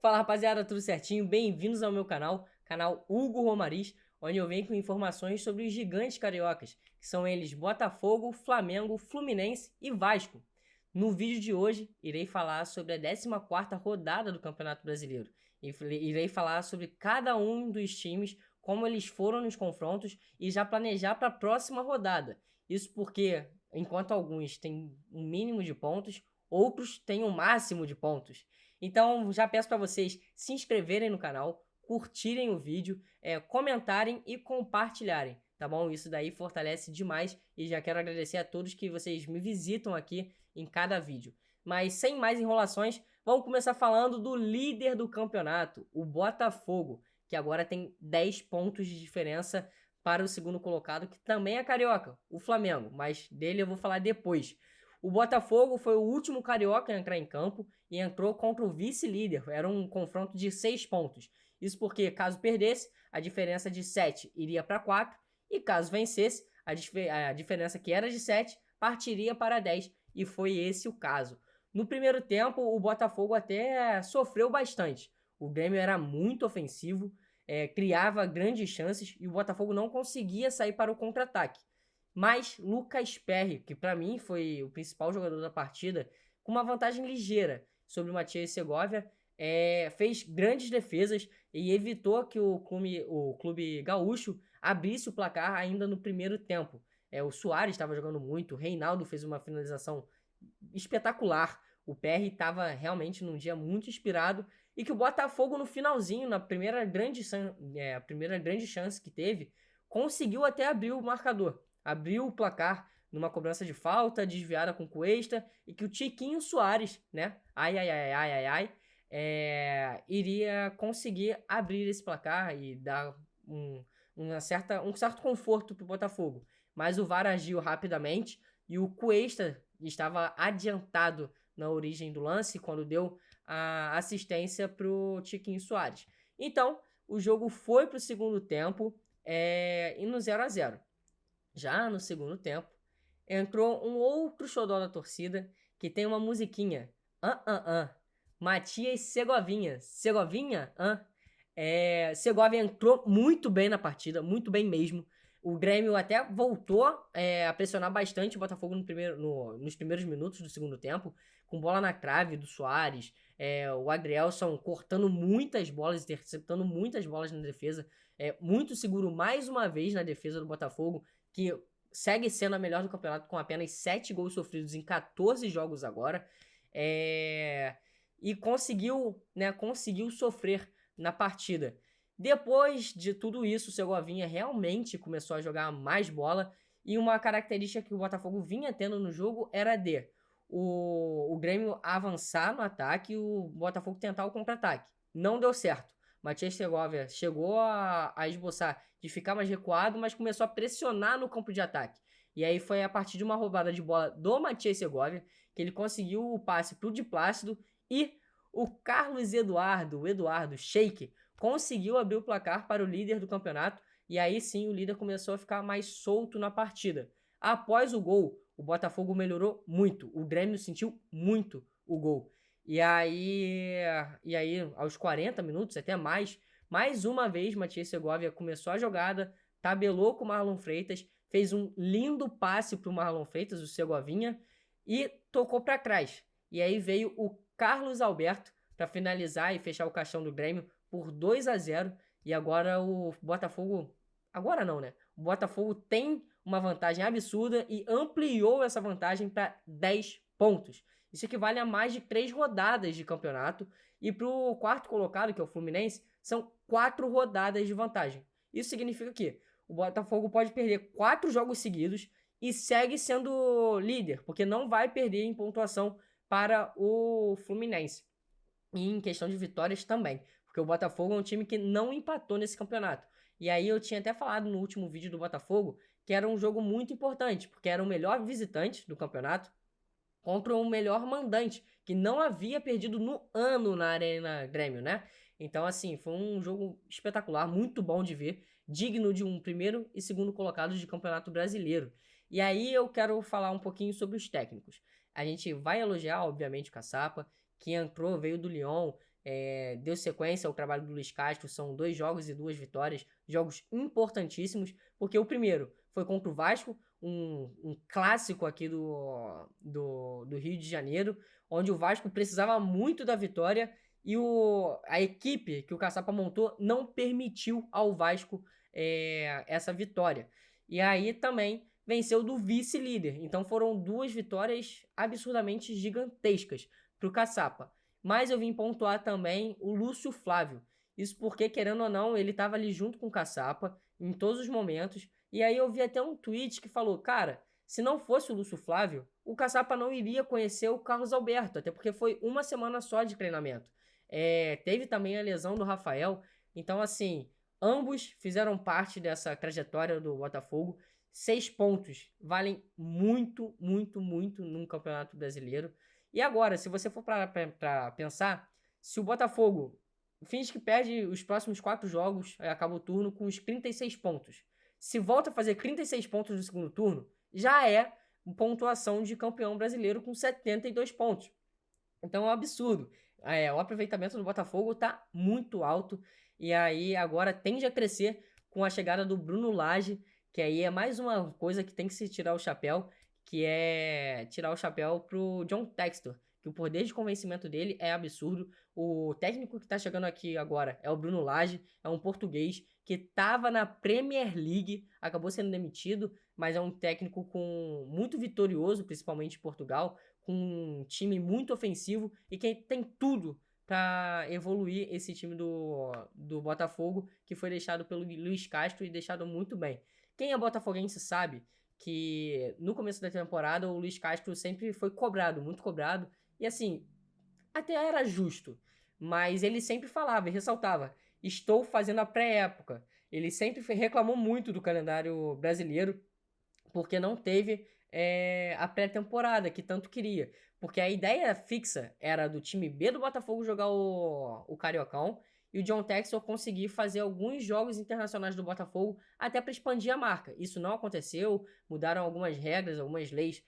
Fala rapaziada, tudo certinho? Bem-vindos ao meu canal Hugo Romariz, onde eu venho com informações sobre os gigantes cariocas, que são eles Botafogo, Flamengo, Fluminense e Vasco. No vídeo de hoje, irei falar sobre a 14ª rodada do Campeonato Brasileiro. Irei falar sobre cada um dos times, como eles foram nos confrontos e já planejar para a próxima rodada. Isso porque, enquanto alguns têm um mínimo de pontos, outros têm um máximo de pontos. Então, já peço para vocês se inscreverem no canal, curtirem o vídeo, comentarem e compartilharem, tá bom? Isso daí fortalece demais e já quero agradecer a todos que vocês me visitam aqui em cada vídeo. Mas sem mais enrolações, vamos começar falando do líder do campeonato, o Botafogo, que agora tem 10 pontos de diferença para o segundo colocado, que também é carioca, o Flamengo, mas dele eu vou falar depois. O Botafogo foi o último carioca a entrar em campo e entrou contra o vice-líder. Era um confronto de 6 pontos. Isso porque, caso perdesse, a diferença de 7 iria para 4 e caso vencesse, a diferença que era de 7 partiria para 10 e foi esse o caso. No primeiro tempo, o Botafogo até sofreu bastante. O Grêmio era muito ofensivo, criava grandes chances e o Botafogo não conseguia sair para o contra-ataque. Mas Lucas Perry, que para mim foi o principal jogador da partida, com uma vantagem ligeira sobre o Matías Segovia, fez grandes defesas e evitou que o clube gaúcho abrisse o placar ainda no primeiro tempo. O Suárez estava jogando muito, o Reinaldo fez uma finalização espetacular, o Perry estava realmente num dia muito inspirado e que o Botafogo no finalzinho, na primeira grande chance que teve, conseguiu até abrir o marcador. Abriu o placar numa cobrança de falta, desviada com Cuesta, e que o Tiquinho Soares, né, iria conseguir abrir esse placar e dar um certo conforto para o Botafogo. Mas o VAR agiu rapidamente e o Cuesta estava adiantado na origem do lance quando deu a assistência para o Tiquinho Soares. Então, o jogo foi para o segundo tempo e no 0-0. Já no segundo tempo, entrou um outro xodó da torcida que tem uma musiquinha. Matias Segovinha. Segovinha? Segovia entrou muito bem na partida, muito bem mesmo. O Grêmio até voltou a pressionar bastante o Botafogo nos primeiros minutos do segundo tempo, com bola na trave do Soares, o Adrielson cortando muitas bolas, interceptando muitas bolas na defesa, muito seguro mais uma vez na defesa do Botafogo, que segue sendo a melhor do campeonato com apenas 7 gols sofridos em 14 jogos agora, e conseguiu sofrer na partida. Depois de tudo isso, o Segovinha realmente começou a jogar mais bola e uma característica que o Botafogo vinha tendo no jogo era o Grêmio avançar no ataque e o Botafogo tentar o contra-ataque. Não deu certo. Matias Segovia chegou a esboçar de ficar mais recuado, mas começou a pressionar no campo de ataque. E aí foi a partir de uma roubada de bola do Matias Segovia que ele conseguiu o passe para o Di Plácido e o Carlos Eduardo Sheik, conseguiu abrir o placar para o líder do campeonato e aí sim o líder começou a ficar mais solto na partida. Após o gol, o Botafogo melhorou muito, o Grêmio sentiu muito o gol. E aí aos 40 minutos, até mais uma vez, Matias Segovia começou a jogada, tabelou com o Marlon Freitas, fez um lindo passe para o Marlon Freitas, o Segovinha, e tocou para trás. E aí veio o Carlos Alberto para finalizar e fechar o caixão do Grêmio por 2-0. E agora o Botafogo... Agora não, né? O Botafogo tem uma vantagem absurda e ampliou essa vantagem para 10 pontos. Isso equivale a mais de 3 rodadas de campeonato. E para o quarto colocado, que é o Fluminense, são 4 rodadas de vantagem. Isso significa que o Botafogo pode perder 4 jogos seguidos e segue sendo líder, porque não vai perder em pontuação para o Fluminense. E em questão de vitórias também, porque o Botafogo é um time que não empatou nesse campeonato. E aí eu tinha até falado no último vídeo do Botafogo que era um jogo muito importante, porque era o melhor visitante do campeonato contra o melhor mandante, que não havia perdido no ano na Arena Grêmio, né? Então, assim, foi um jogo espetacular, muito bom de ver, digno de um primeiro e segundo colocado de campeonato brasileiro. E aí eu quero falar um pouquinho sobre os técnicos. A gente vai elogiar, obviamente, o Caçapa, que entrou, veio do Lyon, deu sequência ao trabalho do Luiz Castro. São 2 jogos e 2 vitórias, jogos importantíssimos, porque o primeiro foi contra o Vasco, um clássico aqui do Rio de Janeiro, onde o Vasco precisava muito da vitória e a equipe que o Caçapa montou não permitiu ao Vasco essa vitória. E aí também venceu do vice-líder. Então foram 2 vitórias absurdamente gigantescas para o Caçapa. Mas eu vim pontuar também o Lúcio Flávio. Isso porque, querendo ou não, ele estava ali junto com o Caçapa em todos os momentos. E aí eu vi até um tweet que falou, cara, se não fosse o Lúcio Flávio, o Caçapa não iria conhecer o Carlos Alberto, até porque foi uma semana só de treinamento. Teve também a lesão do Rafael. Então, assim, ambos fizeram parte dessa trajetória do Botafogo. 6 pontos valem muito, muito, muito num Campeonato Brasileiro. E agora, se você for para pensar, se o Botafogo finge que perde os próximos 4 jogos, acaba o turno com os 36 pontos. Se volta a fazer 36 pontos no segundo turno, já é pontuação de campeão brasileiro com 72 pontos. Então é um absurdo. O aproveitamento do Botafogo tá muito alto. E aí agora tende a crescer com a chegada do Bruno Lage, que aí é mais uma coisa que tem que se tirar o chapéu, que é tirar o chapéu pro John Textor, que o poder de convencimento dele é absurdo. O técnico que tá chegando aqui agora é o Bruno Lage, é um português que tava na Premier League, acabou sendo demitido, mas é um técnico muito vitorioso, principalmente em Portugal, com um time muito ofensivo e que tem tudo para evoluir esse time do Botafogo, que foi deixado pelo Luiz Castro e deixado muito bem. Quem é botafoguense sabe que no começo da temporada o Luiz Castro sempre foi cobrado, muito cobrado, e assim, até era justo, mas ele sempre falava e ressaltava, estou fazendo a pré-época. Ele sempre reclamou muito do calendário brasileiro, porque não teve a pré-temporada que tanto queria. Porque a ideia fixa era do time B do Botafogo jogar o Cariocão e o John Textor conseguir fazer alguns jogos internacionais do Botafogo até para expandir a marca. Isso não aconteceu, mudaram algumas regras, algumas leis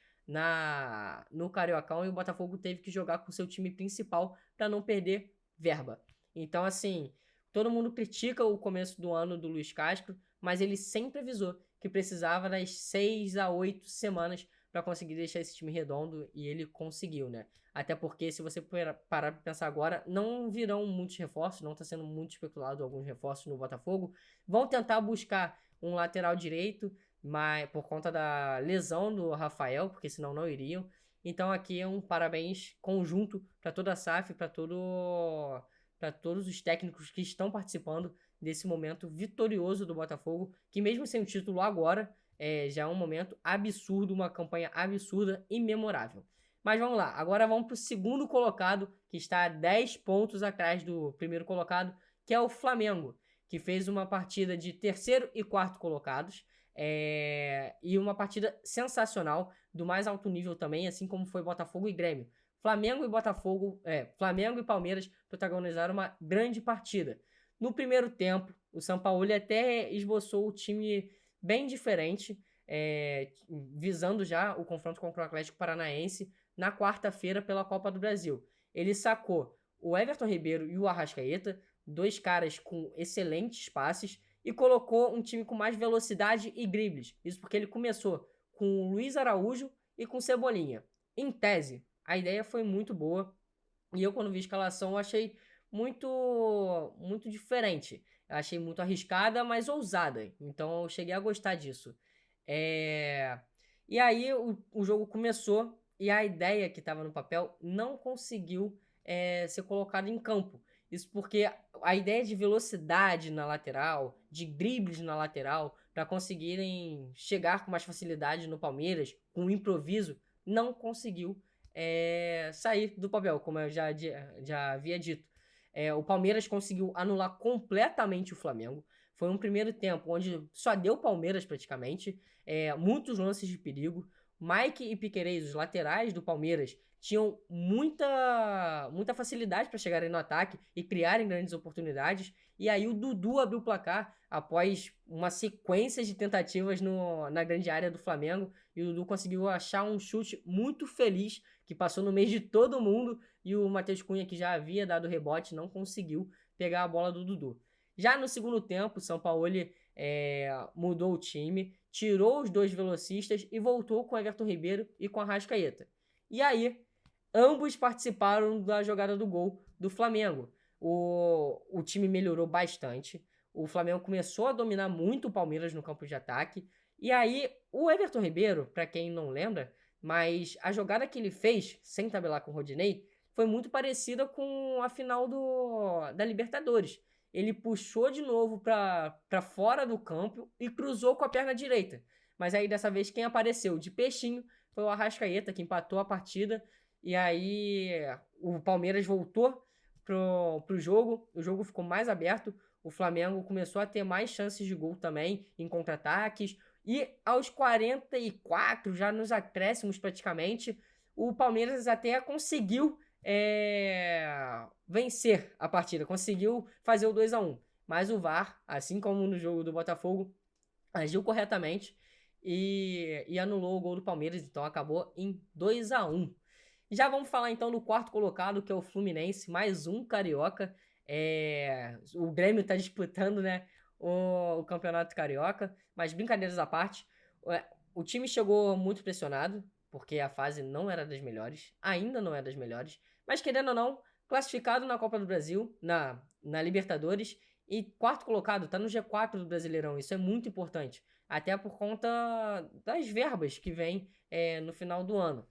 no Cariocão e o Botafogo teve que jogar com seu time principal para não perder verba. Então, assim, todo mundo critica o começo do ano do Luiz Castro, mas ele sempre avisou que precisava das 6 a 8 semanas para conseguir deixar esse time redondo e ele conseguiu, né? Até porque, se você parar para pensar agora, não virão muitos reforços, não está sendo muito especulado alguns reforços no Botafogo. Vão tentar buscar um lateral direito, mas por conta da lesão do Rafael, porque senão não iriam. Então aqui é um parabéns conjunto para toda a SAF, para todos os técnicos que estão participando desse momento vitorioso do Botafogo, que mesmo sem o título agora, já é um momento absurdo, uma campanha absurda e memorável. Mas vamos lá, agora vamos para o segundo colocado, que está a 10 pontos atrás do primeiro colocado, que é o Flamengo, que fez uma partida de terceiro e quarto colocados, e uma partida sensacional, do mais alto nível também, assim como foi Botafogo e Grêmio. Flamengo e Palmeiras protagonizaram uma grande partida. No primeiro tempo, o Sampaoli até esboçou o time bem diferente, visando já o confronto contra o Atlético Paranaense na quarta-feira pela Copa do Brasil. Ele sacou o Everton Ribeiro e o Arrascaeta, 2 caras com excelentes passes, e colocou um time com mais velocidade e dribles. Isso porque ele começou com o Luiz Araújo e com o Cebolinha. Em tese, a ideia foi muito boa e eu, quando vi a escalação, achei muito, muito diferente. Eu achei muito arriscada, mas ousada. Então eu cheguei a gostar disso. E aí o jogo começou e a ideia que estava no papel não conseguiu ser colocada em campo. Isso porque a ideia de velocidade na lateral, de dribles na lateral, para conseguirem chegar com mais facilidade no Palmeiras, com o improviso, não conseguiu sair do papel, como eu já havia dito. O Palmeiras conseguiu anular completamente o Flamengo. Foi um primeiro tempo onde só deu Palmeiras praticamente, muitos lances de perigo. Mike e Piquerez, os laterais do Palmeiras, tinham muita facilidade para chegarem no ataque e criarem grandes oportunidades. E aí o Dudu abriu o placar após uma sequência de tentativas na grande área do Flamengo. E o Dudu conseguiu achar um chute muito feliz que passou no meio de todo mundo, e o Matheus Cunha, que já havia dado rebote, não conseguiu pegar a bola do Dudu. Já no segundo tempo, o Sampaoli mudou o time, tirou os 2 velocistas e voltou com o Everton Ribeiro e com a Arrascaeta. E aí, ambos participaram da jogada do gol do Flamengo. O time melhorou bastante. O Flamengo começou a dominar muito o Palmeiras no campo de ataque. E aí, o Everton Ribeiro, para quem não lembra, mas a jogada que ele fez, sem tabelar com o Rodinei, foi muito parecida com a final da Libertadores. Ele puxou de novo para fora do campo e cruzou com a perna direita. Mas aí, dessa vez, quem apareceu de peixinho foi o Arrascaeta, que empatou a partida. E aí, o Palmeiras voltou pro jogo. O jogo ficou mais aberto. O Flamengo começou a ter mais chances de gol também, em contra-ataques. E aos 44, já nos acréscimos praticamente, o Palmeiras até conseguiu vencer a partida, conseguiu fazer o 2-1. Mas o VAR, assim como no jogo do Botafogo, agiu corretamente e anulou o gol do Palmeiras, então acabou em 2-1. Já vamos falar então do quarto colocado, que é o Fluminense, mais um carioca. O Grêmio está disputando, né, o Campeonato Carioca, mas brincadeiras à parte, o time chegou muito pressionado, porque a fase não era das melhores, ainda não é das melhores, mas querendo ou não, classificado na Copa do Brasil, na Libertadores, e quarto colocado, tá no G4 do Brasileirão, isso é muito importante, até por conta das verbas que vem no final do ano.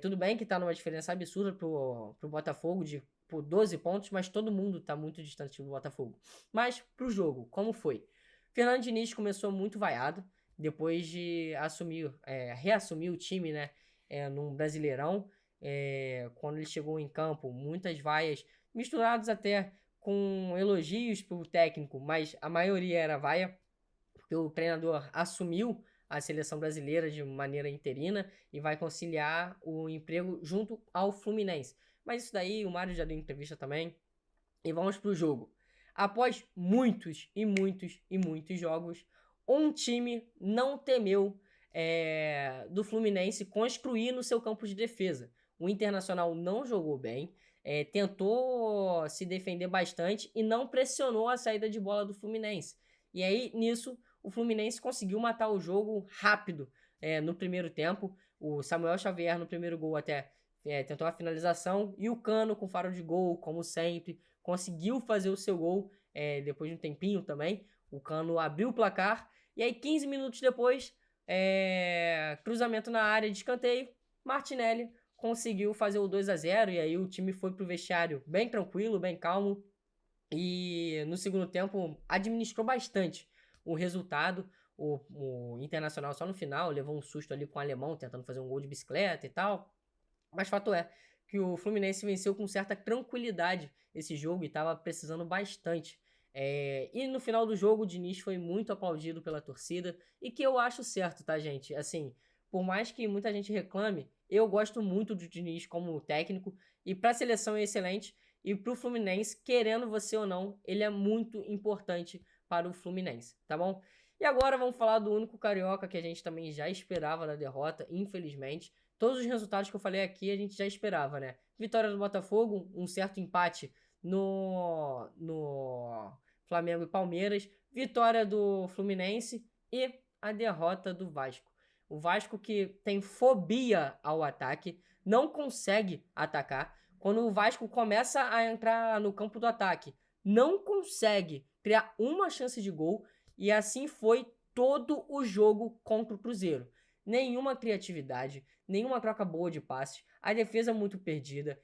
Tudo bem que tá numa diferença absurda pro Botafogo por 12 pontos, mas todo mundo tá muito distante do Botafogo. Mas pro jogo, como foi? Fernando Diniz começou muito vaiado, depois de reassumir o time, né, num Brasileirão. Quando ele chegou em campo, muitas vaias, misturadas até com elogios pro técnico, mas a maioria era vaia, porque o treinador assumiu a seleção brasileira de maneira interina e vai conciliar o emprego junto ao Fluminense. Mas isso daí o Mário já deu entrevista também. E vamos pro jogo. Após muitos e muitos e muitos jogos, um time não temeu do Fluminense construir no seu campo de defesa. O Internacional não jogou bem, tentou se defender bastante e não pressionou a saída de bola do Fluminense. E aí, nisso, o Fluminense conseguiu matar o jogo rápido no primeiro tempo. O Samuel Xavier, no primeiro gol, até tentou a finalização. E o Cano, com faro de gol, como sempre, conseguiu fazer o seu gol depois de um tempinho também. O Cano abriu o placar. E aí, 15 minutos depois, cruzamento na área de escanteio. Martinelli conseguiu fazer o 2-0. E aí, o time foi pro vestiário bem tranquilo, bem calmo. E no segundo tempo, administrou bastante o resultado. O Internacional só no final levou um susto ali com o alemão, tentando fazer um gol de bicicleta e tal. Mas fato é que o Fluminense venceu com certa tranquilidade esse jogo e estava precisando bastante. E no final do jogo, o Diniz foi muito aplaudido pela torcida, e que eu acho certo, tá, gente? Assim, por mais que muita gente reclame, eu gosto muito do Diniz como técnico, e para a seleção é excelente, e para o Fluminense, querendo você ou não, ele é muito importante para o Fluminense, tá bom? E agora vamos falar do único carioca que a gente também já esperava da derrota, infelizmente. Todos os resultados que eu falei aqui a gente já esperava, né? Vitória do Botafogo, um certo empate no Flamengo e Palmeiras, vitória do Fluminense e a derrota do Vasco. O Vasco, que tem fobia ao ataque, não consegue atacar. Quando o Vasco começa a entrar no campo do ataque, não consegue criar uma chance de gol, e assim foi todo o jogo contra o Cruzeiro. Nenhuma criatividade, nenhuma troca boa de passes, a defesa muito perdida,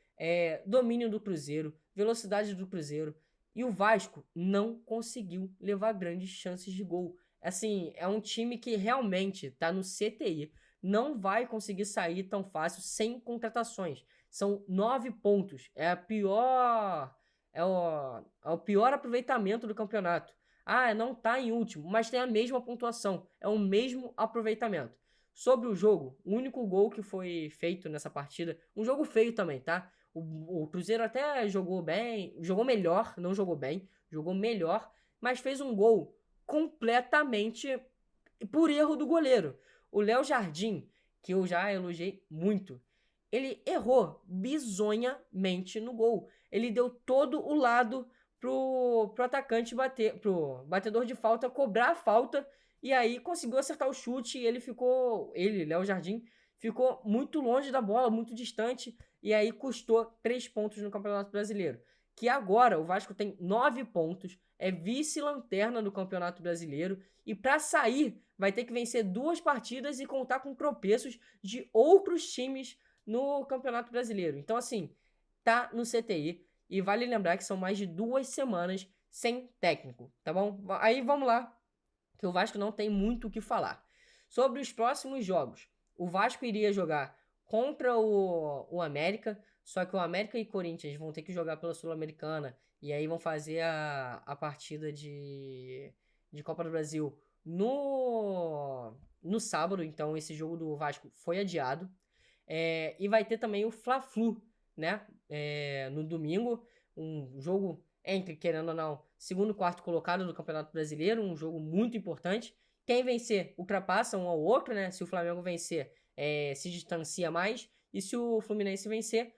domínio do Cruzeiro, velocidade do Cruzeiro, e o Vasco não conseguiu levar grandes chances de gol. Assim, é um time que realmente está no CTI, não vai conseguir sair tão fácil sem contratações. São 9 pontos, é o pior aproveitamento do campeonato. Não tá em último, mas tem a mesma pontuação, é o mesmo aproveitamento. Sobre o jogo, o único gol que foi feito nessa partida, um jogo feio também, tá? O Cruzeiro até jogou bem, jogou melhor, não jogou bem, jogou melhor, mas fez um gol completamente por erro do goleiro. O Léo Jardim, que eu já elogiei muito, ele errou bizonhamente no gol. Ele deu todo o lado pro atacante bater, pro batedor de falta cobrar a falta, e aí conseguiu acertar o chute, e Léo Jardim, ficou muito longe da bola, muito distante, e aí custou 3 pontos no Campeonato Brasileiro. Que agora o Vasco tem 9 pontos, é vice-lanterna do Campeonato Brasileiro, e para sair vai ter que vencer 2 partidas e contar com tropeços de outros times no Campeonato Brasileiro. Então, assim, tá no CTI. E vale lembrar que são mais de 2 semanas sem técnico, tá bom? Aí vamos lá, que o Vasco não tem muito o que falar. Sobre os próximos jogos, o Vasco iria jogar contra o América, só que o América e Corinthians vão ter que jogar pela Sul-Americana, e aí vão fazer a partida de Copa do Brasil no sábado, então esse jogo do Vasco foi adiado. E vai ter também o Fla-Flu, né? No domingo, um jogo entre, querendo ou não, segundo e quarto colocado do Campeonato Brasileiro, um jogo muito importante. Quem vencer ultrapassa um ao outro, né? Se o Flamengo vencer, se distancia mais. E se o Fluminense vencer,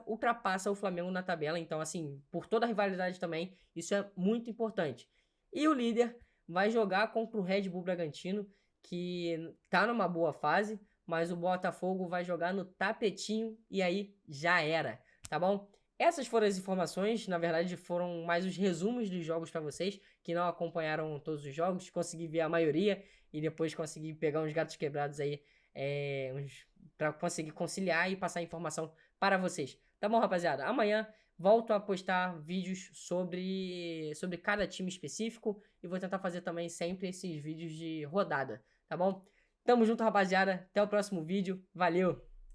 ultrapassa o Flamengo na tabela. Então, assim, por toda a rivalidade também, isso é muito importante. E o líder vai jogar contra o Red Bull Bragantino, que tá numa boa fase, mas o Botafogo vai jogar no tapetinho e aí já era, tá bom? Essas foram as informações, na verdade foram mais os resumos dos jogos para vocês que não acompanharam todos os jogos, consegui ver a maioria e depois consegui pegar uns gatos quebrados aí para conseguir conciliar e passar informação para vocês. Tá bom, rapaziada? Amanhã volto a postar vídeos sobre cada time específico e vou tentar fazer também sempre esses vídeos de rodada, tá bom? Tamo junto, rapaziada. Até o próximo vídeo. Valeu!